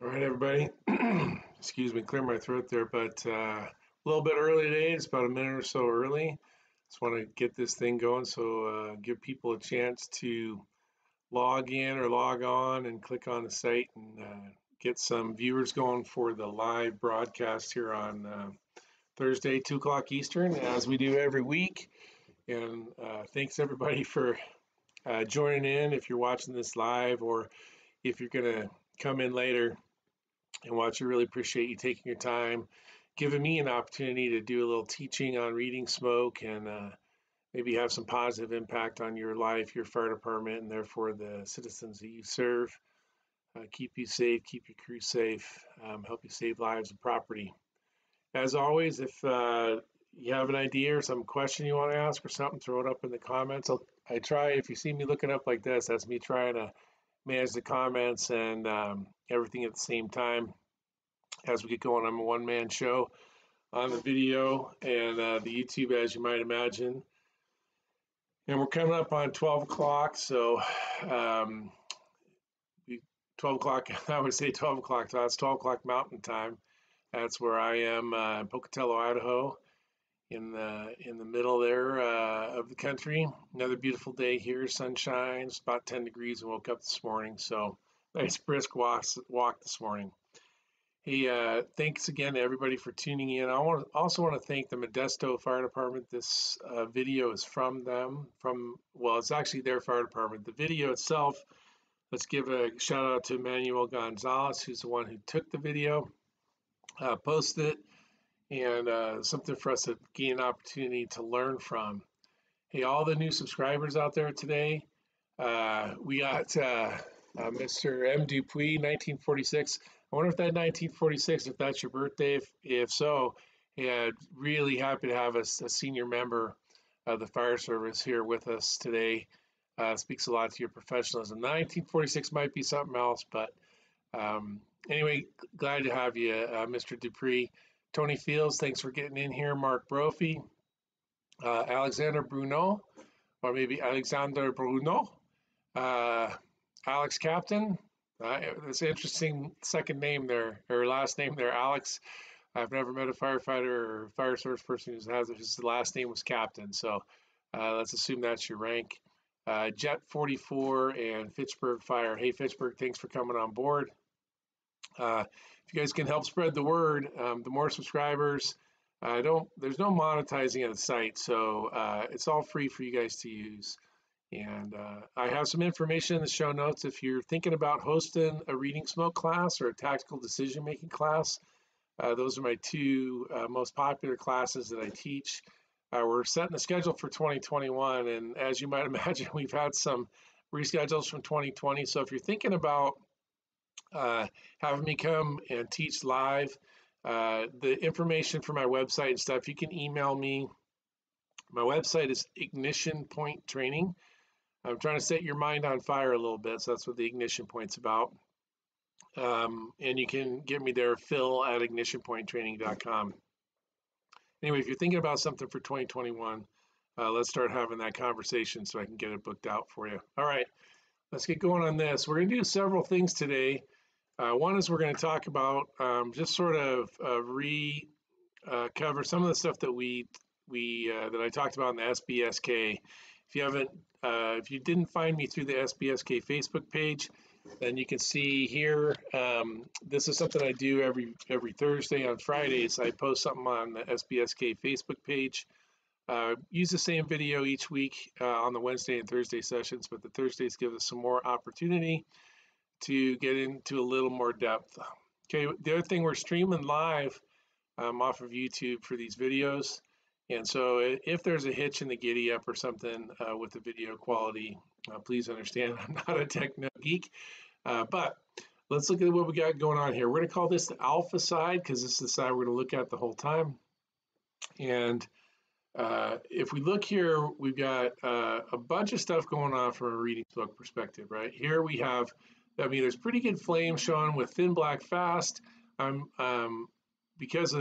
All right, everybody. Excuse me, clear my throat there, but a little bit early today. It's about a minute or so early. Just want to get this thing going, so give people a chance to log in or log on and click on the site and get some viewers going for the live broadcast here on Thursday, 2 o'clock Eastern, as we do every week. And thanks everybody for joining in. If you're watching this live or if you're going to come in later and watch, I really appreciate you taking your time, giving me an opportunity to do a little teaching on reading smoke and maybe have some positive impact on your life, your fire department, and therefore the citizens that you serve. Keep you safe, keep your crew safe, help you save lives and property. As always, if you have an idea or some question you want to ask or something, throw it up in the comments. I try, if you see me looking up like this, that's me trying to manage the comments and everything at the same time as we get going. I'm a one-man show on the video and the YouTube, as you might imagine. And we're coming up on 12 o'clock, so 12 o'clock, I would say 12 o'clock, so that's 12 o'clock Mountain Time. That's where I am in Pocatello, Idaho, in the middle there of the country. Another beautiful day here, sunshine. It's about 10 degrees. I woke up this morning, so nice brisk walk this morning. Hey, thanks again to everybody for tuning in. I also want to thank the Modesto Fire Department. This video is from them. Well, it's actually their fire department. The video itself, let's give a shout out to Manuel Gonzalez, who's the one who took the video, posted it, and something for us to gain an opportunity to learn from. Hey, all the new subscribers out there today, we got Mr. M. Dupuis, 1946. I wonder if that 1946, if that's your birthday. If so, yeah, really happy to have a senior member of the fire service here with us today. Speaks a lot to your professionalism. 1946 might be something else, but anyway, glad to have you, Mr. Dupree. Tony Fields, thanks for getting in here. Mark Brophy, Alexander Bruno, or maybe Alexander Bruno, Alex Captain. That's an interesting second name there, or last name there, Alex. I've never met a firefighter or fire service person who has his last name was Captain, so let's assume that's your rank. Jet 44 and Fitchburg Fire. Hey, Fitchburg, thanks for coming on board. If you guys can help spread the word, the more subscribers, there's no monetizing at the site, so it's all free for you guys to use. And I have some information in the show notes. If you're thinking about hosting a reading smoke class or a tactical decision-making class, those are my two most popular classes that I teach. We're setting the schedule for 2021, and as you might imagine, we've had some reschedules from 2020. So if you're thinking about having me come and teach live, the information for my website and stuff, you can email me. My website is Ignition Point Training. I'm trying to set your mind on fire a little bit, so that's what the Ignition Point's about. And you can get me there, phil@ignitionpointtraining.com. Anyway, if you're thinking about something for 2021, let's start having that conversation so I can get it booked out for you. All right, let's get going on this. We're going to do several things today. One is we're going to talk about just sort of cover some of the stuff that that I talked about in the SBSK. If you didn't find me through the SBSK Facebook page, then you can see here. This is something I do every Thursday. On Fridays, I post something on the SBSK Facebook page. Use the same video each week on the Wednesday and Thursday sessions, but the Thursdays give us some more opportunity to get into a little more depth. Okay, the other thing, we're streaming live off of YouTube for these videos. And so if there's a hitch in the giddy up or something with the video quality, please understand I'm not a techno geek. But let's look at what we got going on here. We're going to call this the alpha side because this is the side we're going to look at the whole time. And if we look here, we've got a bunch of stuff going on from a reading smoke perspective, right? Here we have, there's pretty good flame showing with thin black fast. Because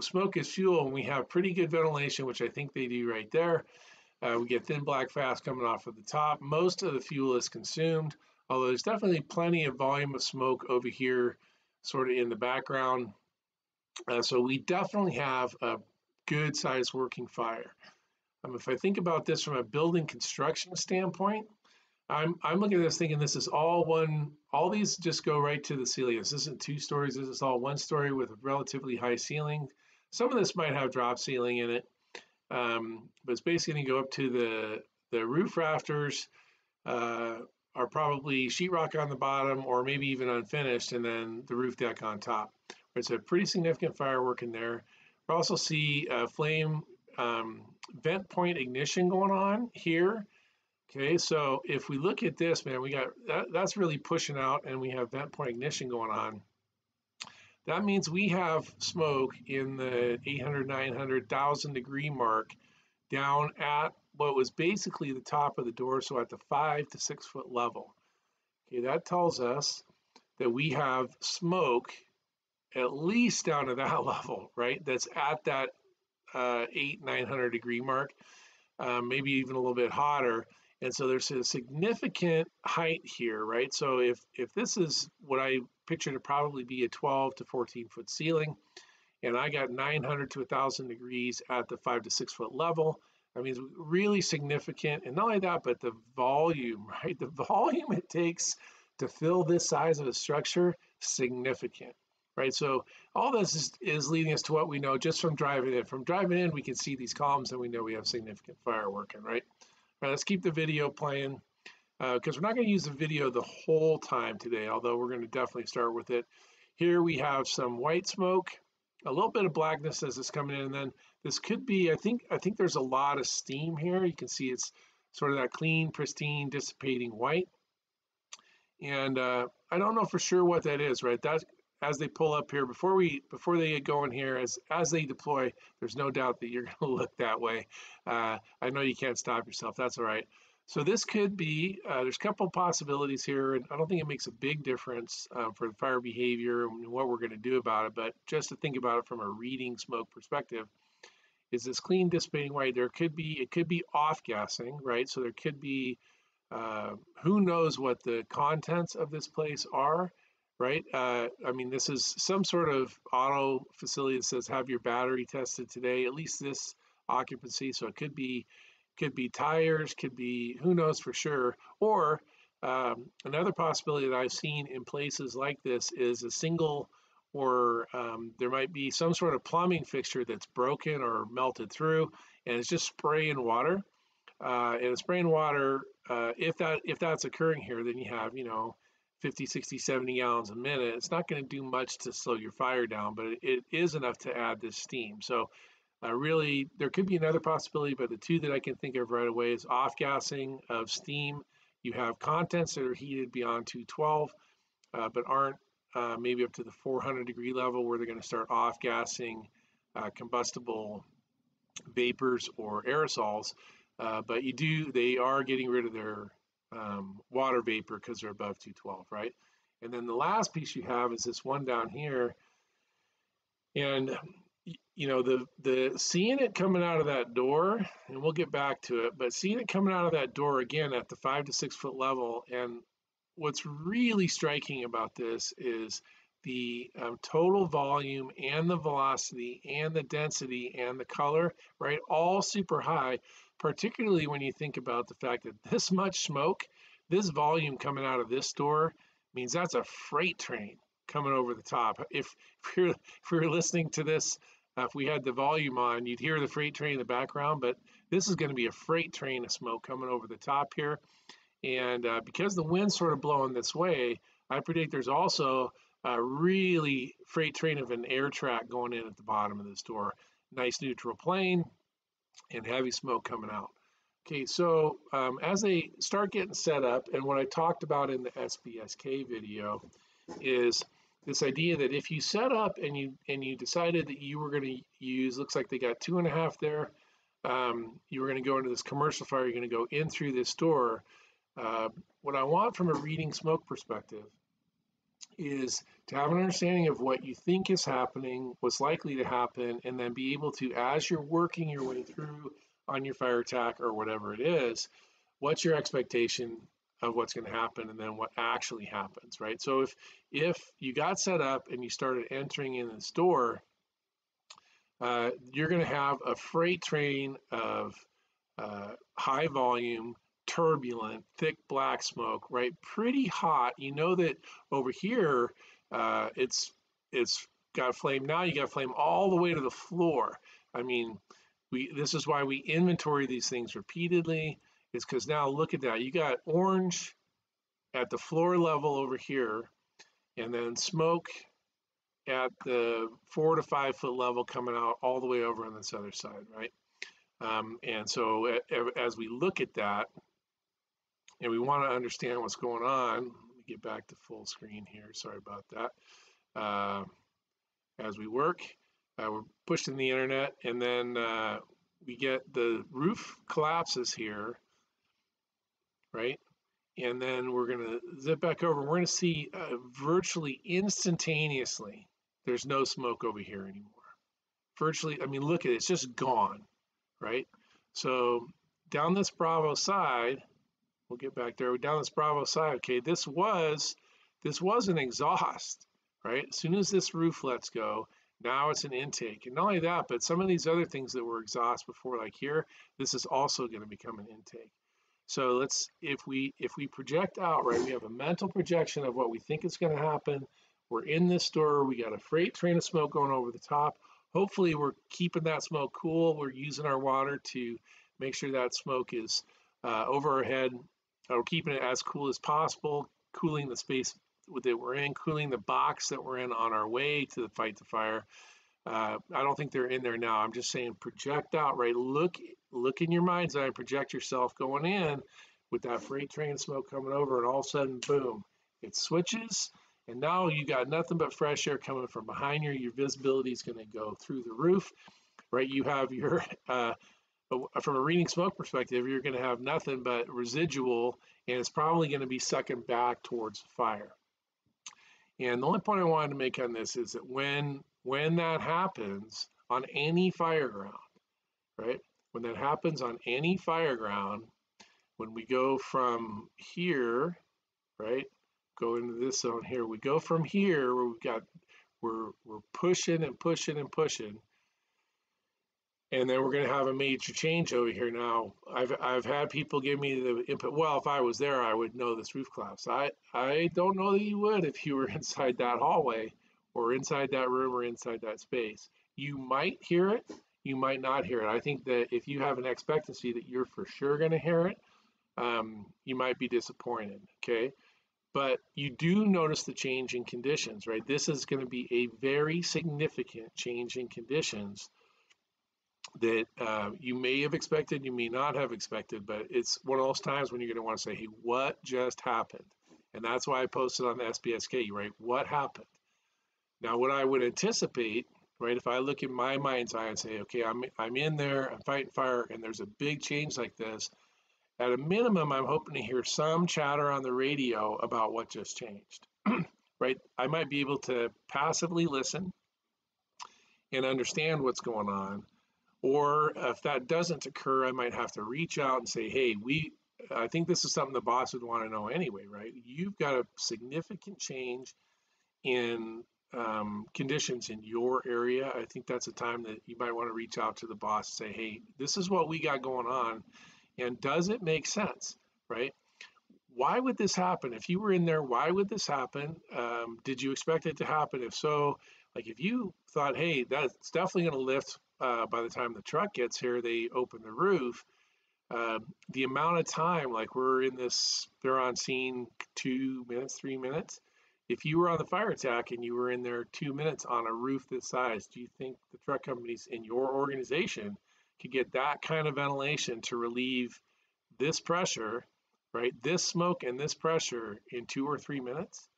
smoke is fuel and we have pretty good ventilation, which I think they do right there. We get thin black fast coming off of the top. Most of the fuel is consumed, although there's definitely plenty of volume of smoke over here sort of in the background. So we definitely have a good size working fire. If I think about this from a building construction standpoint, I'm looking at this thinking this is all one, all these just go right to the ceiling. This isn't 2 stories, this is all 1 story with a relatively high ceiling. Some of this might have drop ceiling in it, but it's basically going to go up to the roof rafters, are probably sheetrock on the bottom or maybe even unfinished, and then the roof deck on top. It's a pretty significant firework in there. We also see flame vent point ignition going on here. Okay, so if we look at this, man, we got that's really pushing out, and we have vent point ignition going on. That means we have smoke in the 800, 900, 1,000 degree mark down at what was basically the top of the door, so at the 5 to 6 foot level. Okay, that tells us that we have smoke at least down to that level, right? That's at that 800, 900 degree mark, maybe even a little bit hotter. And so there's a significant height here, right? So if this is what I picture to probably be a 12 to 14 foot ceiling, and I got 900 to 1,000 degrees at the 5 to 6 foot level, that means really significant. And not only that, but the volume, right? The volume it takes to fill this size of a structure, significant, right? So all this is leading us to what we know just from driving in. From driving in, we can see these columns and we know we have significant fire working, right? All right, let's keep the video playing because we're not going to use the video the whole time today, although we're going to definitely start with it. Here we have some white smoke, a little bit of blackness as it's coming in, and then this could be, I think there's a lot of steam here. You can see it's sort of that clean, pristine, dissipating white. And I don't know for sure what that is, right? That as they pull up here, before they get going here, as they deploy, there's no doubt that you're going to look that way. I know you can't stop yourself. That's all right. So this could be, there's a couple possibilities here, and I don't think it makes a big difference for the fire behavior and what we're going to do about it, but just to think about it from a reading smoke perspective, is this clean dissipating white, it could be off-gassing, right? So there could be, who knows what the contents of this place are, right? I mean, this is some sort of auto facility that says have your battery tested today, at least this occupancy. So it could be tires, could be, who knows for sure. Or another possibility that I've seen in places like this is a single, or there might be some sort of plumbing fixture that's broken or melted through, and it's just spraying water. And spraying water, if that's occurring here, then you have, 50, 60, 70 gallons a minute. It's not going to do much to slow your fire down, but it is enough to add this steam. So really, there could be another possibility, but the two that I can think of right away is off-gassing of steam. You have contents that are heated beyond 212, but aren't maybe up to the 400 degree level where they're going to start off-gassing combustible vapors or aerosols. But they are getting rid of their water vapor because they're above 212, right? And then the last piece you have is this one down here. And the seeing it coming out of that door, and we'll get back to it, but seeing it coming out of that door again at the 5 to 6 foot level, and what's really striking about this is the total volume and the velocity and the density and the color, right? All super high, particularly when you think about the fact that this much smoke, this volume coming out of this door means that's a freight train coming over the top. If you're listening to this, if we had the volume on, you'd hear the freight train in the background, but this is going to be a freight train of smoke coming over the top here. And because the wind's sort of blowing this way, I predict there's also a really freight train of an air track going in at the bottom of this door. Nice neutral plane and heavy smoke coming out. Okay, so as they start getting set up, and what I talked about in the SBSK video is this idea that if you set up and you decided that you were going to use, looks like they got 2.5 there, you were going to go into this commercial fire, you're going to go in through this door. What I want from a reading smoke perspective is to have an understanding of what you think is happening, what's likely to happen, and then be able to, as you're working your way through on your fire attack or whatever it is, what's your expectation of what's going to happen and then what actually happens, right? So if you got set up and you started entering in the store, you're going to have a freight train of high volume, turbulent, thick black smoke, right? Pretty hot. You know that over here, it's got flame. Now you got flame all the way to the floor. I mean, this is why we inventory these things repeatedly. It's because now look at that. You got orange at the floor level over here, and then smoke at the 4 to 5 foot level coming out all the way over on this other side, right? And so as we look at that, and we want to understand what's going on, let me get back to full screen here. Sorry about that. As we work, we're pushing the internet, and then we get the roof collapses here, right? And then we're going to zip back over. We're going to see virtually instantaneously, there's no smoke over here anymore. Virtually, I mean, look at it, it's just gone, right? So down this Bravo side, we'll get back there, down this Bravo side, okay, this was an exhaust, right? As soon as this roof lets go, now it's an intake. And not only that, but some of these other things that were exhaust before, like here, this is also going to become an intake. So let's, if we project out, right, we have a mental projection of what we think is going to happen. We're in this store, we got a freight train of smoke going over the top. Hopefully we're keeping that smoke cool. We're using our water to make sure that smoke is over our head. We're keeping it as cool as possible, cooling the space that we're in, cooling the box that we're in on our way to the fight the fire. I don't think they're in there now. I'm just saying project out, right? Look in your mind's eye, project yourself going in with that freight train smoke coming over, and all of a sudden, boom, it switches, and now you got nothing but fresh air coming from behind you. Your visibility is going to go through the roof, right? You have your, from a reading smoke perspective, you're going to have nothing but residual, and it's probably going to be sucking back towards the fire. And the only point I wanted to make on this is that when that happens on any fire ground, right? When that happens on any fire ground, when we go from here, right? Go into this zone here. We go from here where we're pushing and pushing and pushing. And then we're going to have a major change over here. Now, I've had people give me the input, well, if I was there, I would know this roof collapse. I don't know that you would if you were inside that hallway or inside that room or inside that space. You might hear it, you might not hear it. I think that if you have an expectancy that you're for sure going to hear it, you might be disappointed, okay? But you do notice the change in conditions, right? This is going to be a very significant change in conditions that you may have expected, you may not have expected, but it's one of those times when you're going to want to say, hey, what just happened? And that's why I posted on the SBSK, right? What happened? Now, what I would anticipate, right, if I look in my mind's eye and say, okay, I'm in there, I'm fighting fire, and there's a big change like this, at a minimum, I'm hoping to hear some chatter on the radio about what just changed, right? I might be able to passively listen and understand what's going on. Or if that doesn't occur, I might have to reach out and say, hey, I think this is something the boss would want to know anyway, right? You've got a significant change in conditions in your area. I think that's a time that you might want to reach out to the boss and say, hey, this is what we got going on. And does it make sense, right? Why would this happen? If you were in there, why would this happen? Did you expect it to happen? If so, like if you thought, hey, that's definitely going to lift by the time the truck gets here, they open the roof, the amount of time, like we're in this, they're on scene 2 minutes, 3 minutes. If you were on the fire attack and you were in there 2 minutes on a roof this size, do you think the truck companies in your organization could get that kind of ventilation to relieve this pressure, right? This smoke and this pressure in 2 or 3 minutes,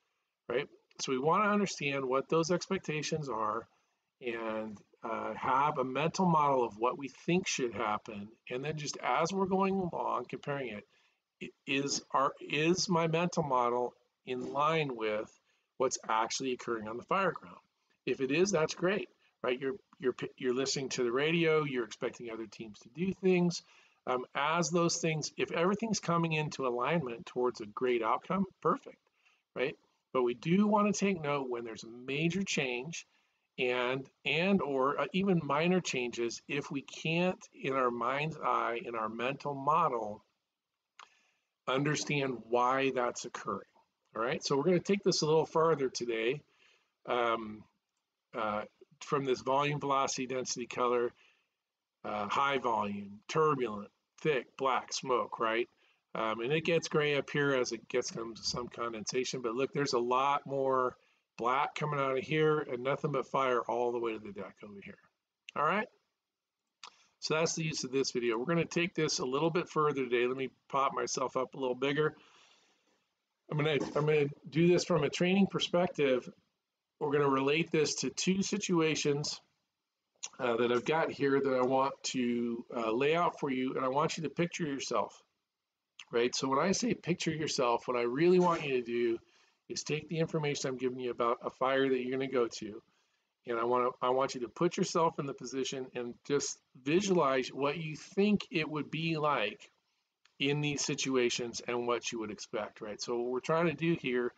right? So we want to understand what those expectations are and have a mental model of what we think should happen. And then just as we're going along, comparing it, is my mental model in line with what's actually occurring on the fire ground? If it is, that's great, right? You're listening to the radio, you're expecting other teams to do things. As those things, if everything's coming into alignment towards a great outcome, perfect, right? But we do want to take note when there's a major change and or even minor changes, if we can't in our mind's eye, in our mental model, understand why that's occurring. All right, so we're going to take this a little farther today, um, uh, from this volume, velocity, density, color, high volume, turbulent, thick, black smoke, right? And it gets gray up here as it gets some condensation, but look, there's a lot more black coming out of here and nothing but fire all the way to the deck over here. All right, so that's the use of this video. We're going to take this a little bit further today. Let me pop myself up a little bigger. I'm going to do this from a training perspective. We're going to relate this to two situations that I've got here that I want to lay out for you, and I want you to picture yourself, right? So when I say picture yourself, what I really want you to do is take the information I'm giving you about a fire that you're going to go to, and I want you to put yourself in the position and just visualize what you think it would be like in these situations and what you would expect, right? So what we're trying to do here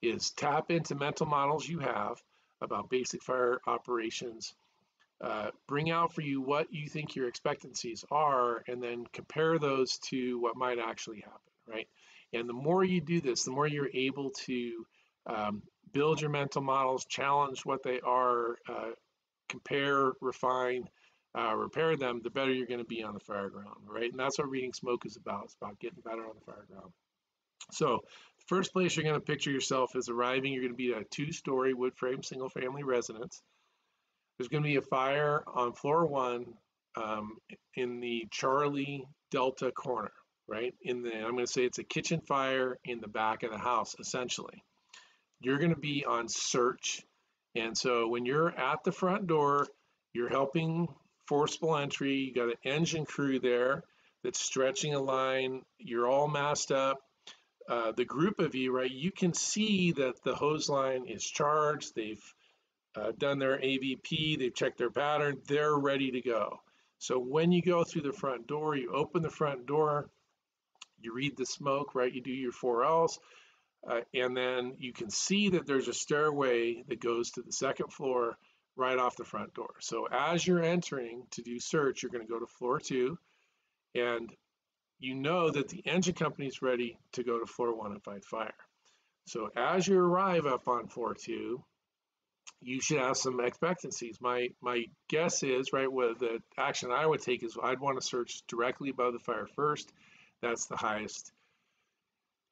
is tap into mental models you have about basic fire operations, bring out for you what you think your expectancies are, and then compare those to what might actually happen, right? And the more you do this, the more you're able to build your mental models, challenge what they are, compare, refine, repair them, the better you're going to be on the fire ground, right? And that's what reading smoke is about. It's about getting better on the fire ground. So the first place you're going to picture yourself is arriving. You're going to be at a 2-story wood frame single family residence. There's going to be a fire on floor 1 in the Charlie Delta corner, right? I'm going to say it's a kitchen fire in the back of the house, essentially. You're going to be on search. And so when you're at the front door, you're helping forcible entry. You got an engine crew there that's stretching a line. You're all masked up. The group of you, right, you can see that the hose line is charged. They've done their AVP, they've checked their pattern, they're ready to go. So when you go through the front door, you open the front door, you read the smoke, right? You do your 4Ls, and then you can see that there's a stairway that goes to the second floor right off the front door. So as you're entering to do search, you're going to go to floor 2, and you know that the engine company is ready to go to floor 1 and fight fire. So as you arrive up on floor 2, you should have some expectancies. My guess is, right, what the action I would take is I'd want to search directly above the fire first. That's the highest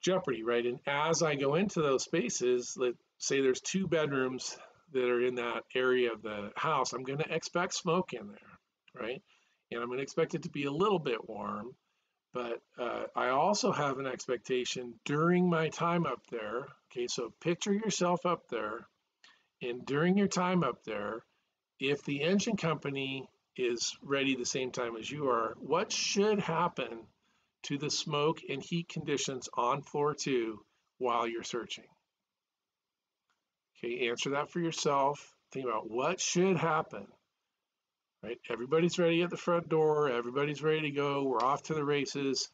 jeopardy, right? And as I go into those spaces, let's say there's 2 bedrooms that are in that area of the house, I'm going to expect smoke in there, right? And I'm going to expect it to be a little bit warm, but I also have an expectation during my time up there. Okay, so picture yourself up there, and during your time up there, if the engine company is ready the same time as you are, what should happen to the smoke and heat conditions on floor 2 while you're searching? Okay, answer that for yourself. Think about what should happen, right? Everybody's ready at the front door. Everybody's ready to go. We're off to the races.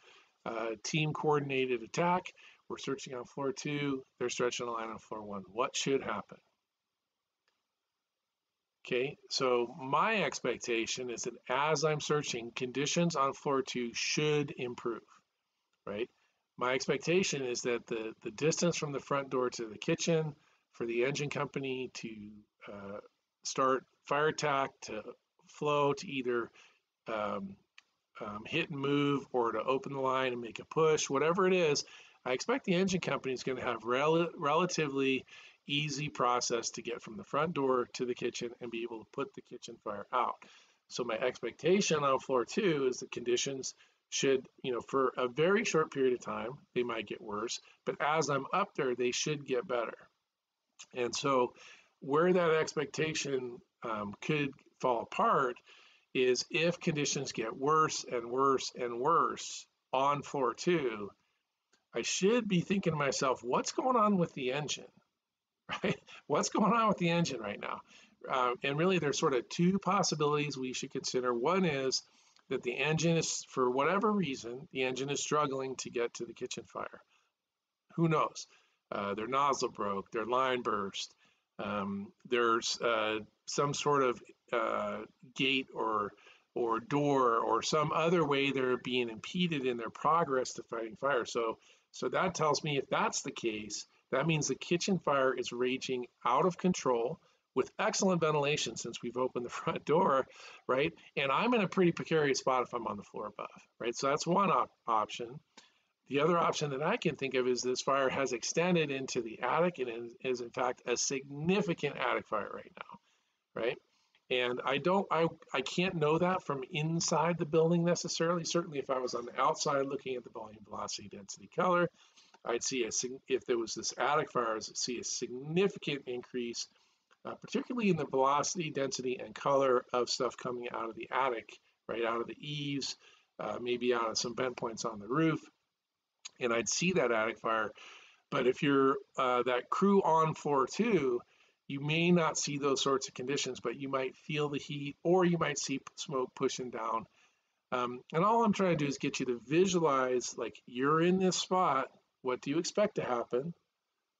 Team coordinated attack. We're searching on floor 2. They're stretching a line on floor 1. What should happen? Okay, so my expectation is that as I'm searching, conditions on floor 2 should improve, right? My expectation is that the distance from the front door to the kitchen for the engine company to start fire attack, to flow, to either hit and move, or to open the line and make a push, whatever it is, I expect the engine company is going to have relatively easy process to get from the front door to the kitchen and be able to put the kitchen fire out. So my expectation on floor 2 is the conditions should, for a very short period of time, they might get worse, but as I'm up there, they should get better. And so where that expectation could fall apart is if conditions get worse and worse and worse on floor 2, I should be thinking to myself, what's going on with the engine? Right? What's going on with the engine right now? And really, there's sort of 2 possibilities we should consider. One is that the engine is, for whatever reason, the engine is struggling to get to the kitchen fire. Who knows? Their nozzle broke, their line burst, there's some sort of gate or door or some other way they're being impeded in their progress to fighting fire. So that tells me, if that's the case, that means the kitchen fire is raging out of control with excellent ventilation since we've opened the front door, right? And I'm in a pretty precarious spot if I'm on the floor above, right? So that's one option. The other option that I can think of is this fire has extended into the attic and is in fact a significant attic fire right now, right? And I can't know that from inside the building necessarily. Certainly if I was on the outside looking at the volume, velocity, density, color, I'd see if there was this attic fire, I'd see a significant increase, particularly in the velocity, density, and color of stuff coming out of the attic, right, out of the eaves, maybe out of some vent points on the roof, and I'd see that attic fire. But if you're that crew on floor 2, you may not see those sorts of conditions, but you might feel the heat, or you might see smoke pushing down. And all I'm trying to do is get you to visualize, like, you're in this spot. What do you expect to happen?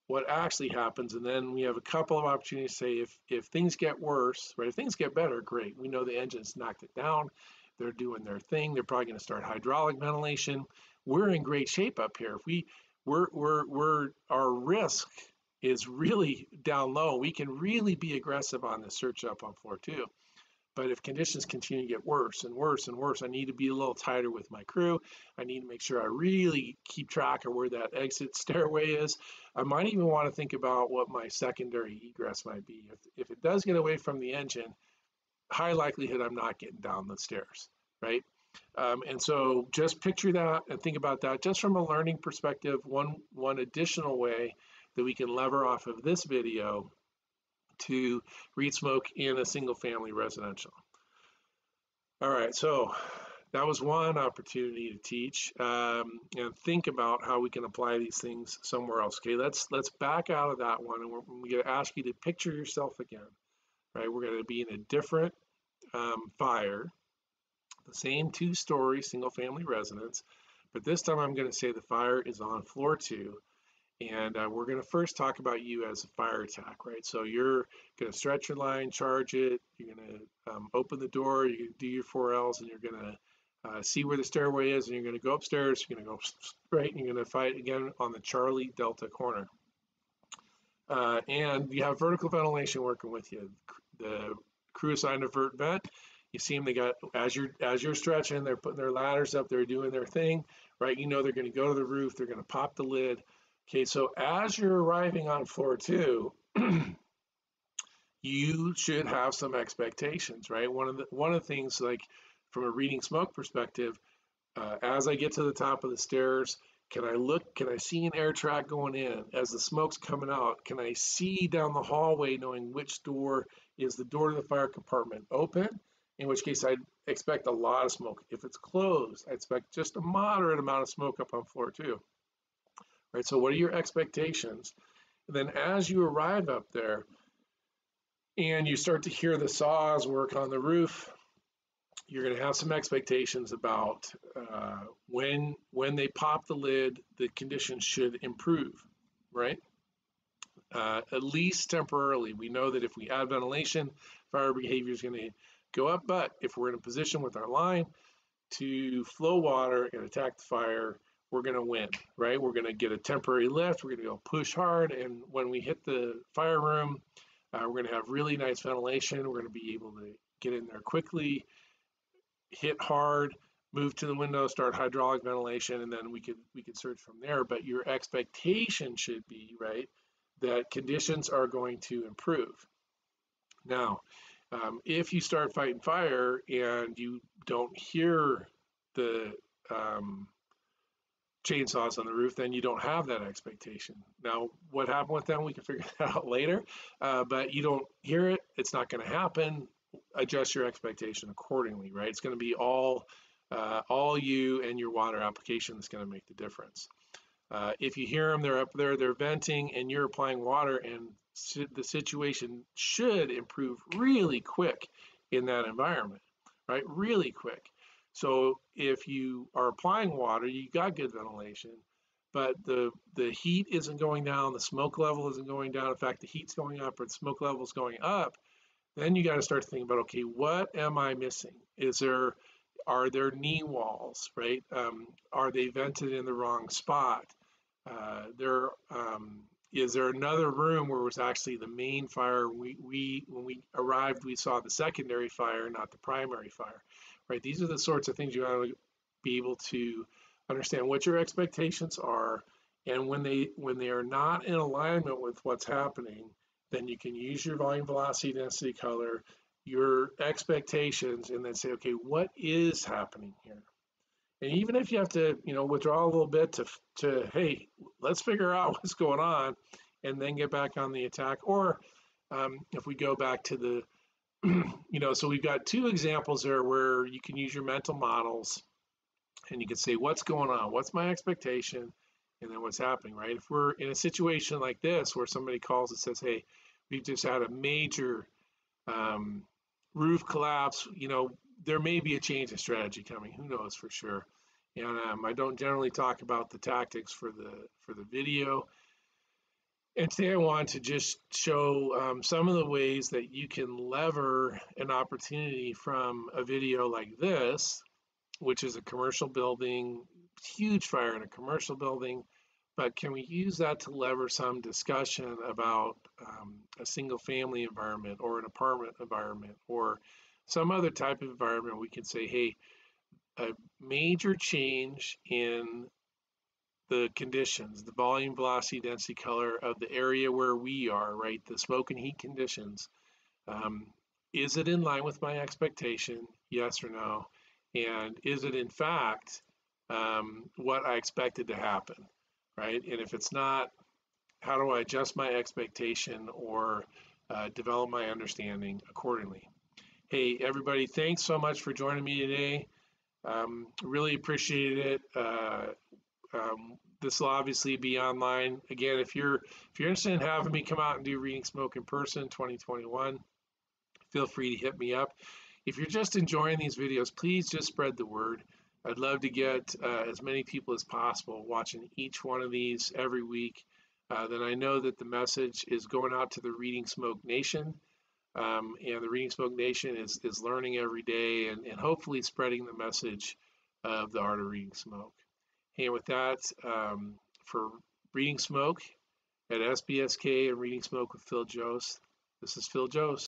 What actually happens? And then we have a couple of opportunities to say, if things get worse, right? If things get better, great. We know the engine's knocked it down. They're doing their thing. They're probably going to start hydraulic ventilation. We're in great shape up here. If our risk is really down low. We can really be aggressive on the search up on floor 2. But if conditions continue to get worse and worse and worse, I need to be a little tighter with my crew. I need to make sure I really keep track of where that exit stairway is. I might even want to think about what my secondary egress might be. If it does get away from the engine, high likelihood I'm not getting down the stairs, right? And so just picture that and think about that just from a learning perspective. One additional way that we can lever off of this video to read smoke in a single family residential. All right, so that was one opportunity to teach and think about how we can apply these things somewhere else. Okay, let's back out of that one, and we're going to ask you to picture yourself again, right? We're going to be in a different fire, the same 2-story single family residence, but this time I'm going to say the fire is on floor 2. And we're going to first talk about you as a fire attack, right? So you're going to stretch your line, charge it, you're going to open the door, you do your 4Ls, and you're going to see where the stairway is, and you're going to go upstairs, you're going to go right, and you're going to fight again on the Charlie Delta corner. And you have vertical ventilation working with you. The crew assigned a vert vent. You see them, they got, as you're stretching, they're putting their ladders up, they're doing their thing, right? You know they're going to go to the roof, they're going to pop the lid. Okay, so as you're arriving on floor 2, you should have some expectations, right? One of the things, like from a reading smoke perspective, as I get to the top of the stairs, can I see an air track going in? As the smoke's coming out, can I see down the hallway, knowing which door is the door to the fire compartment open? In which case I'd expect a lot of smoke. If it's closed, I expect just a moderate amount of smoke up on floor 2. Right, so what are your expectations? And then as you arrive up there and you start to hear the saws work on the roof, you're going to have some expectations about when they pop the lid, the conditions should improve, right? At least temporarily. We know that if we add ventilation, fire behavior is going to go up, but if we're in a position with our line to flow water and attack the fire, we're going to win, right? We're going to get a temporary lift. We're going to go push hard. And when we hit the fire room, we're going to have really nice ventilation. We're going to be able to get in there quickly, hit hard, move to the window, start hydraulic ventilation, and then we could search from there. But your expectation should be, right, that conditions are going to improve. Now, if you start fighting fire and you don't hear the chainsaws on the roof, then you don't have that expectation. Now, what happened with them, we can figure that out later, but you don't hear it, it's not going to happen. Adjust your expectation accordingly, right? It's going to be all you and your water application that's going to make the difference. If you hear them, they're up there, they're venting, and you're applying water, and the situation should improve really quick in that environment, right? Really quick. So if you are applying water, you got good ventilation, but the heat isn't going down, the smoke level isn't going down. In fact, the heat's going up or the smoke level is going up. Then you got to start thinking about, okay, what am I missing? Are there knee walls, right? Are they vented in the wrong spot? There is there another room where it was actually the main fire? We when we arrived, we saw the secondary fire, not the primary fire, right? These are the sorts of things you got to be able to understand what your expectations are, and when they are not in alignment with what's happening, then you can use your volume, velocity, density, color, your expectations, and then say, okay, what is happening here? And even if you have to, withdraw a little bit to hey, let's figure out what's going on, and then get back on the attack. Or if we go back to the, so we've got two examples there where you can use your mental models, and you can say, what's going on? What's my expectation? And then what's happening, right? If we're in a situation like this where somebody calls and says, hey, we've just had a major roof collapse, there may be a change in strategy coming. Who knows for sure? And I don't generally talk about the tactics for the video. And today I want to just show some of the ways that you can lever an opportunity from a video like this, which is a commercial building, huge fire in a commercial building. But can we use that to lever some discussion about a single family environment or an apartment environment or some other type of environment? We can say, hey, a major change in the conditions, the volume, velocity, density, color of the area where we are, right? The smoke and heat conditions. Is it in line with my expectation? Yes or no? And is it in fact what I expected to happen, right? And if it's not, how do I adjust my expectation or develop my understanding accordingly? Hey, everybody, thanks so much for joining me today. Really appreciate it. This will obviously be online. Again, if you're interested in having me come out and do Reading Smoke in person 2021, feel free to hit me up. If you're just enjoying these videos, please just spread the word. I'd love to get as many people as possible watching each one of these every week. Then I know that the message is going out to the Reading Smoke Nation, and the Reading Smoke Nation is learning every day and hopefully spreading the message of the art of reading smoke. And with that, for Reading Smoke at SBSK and Reading Smoke with Phil Jost, this is Phil Jost.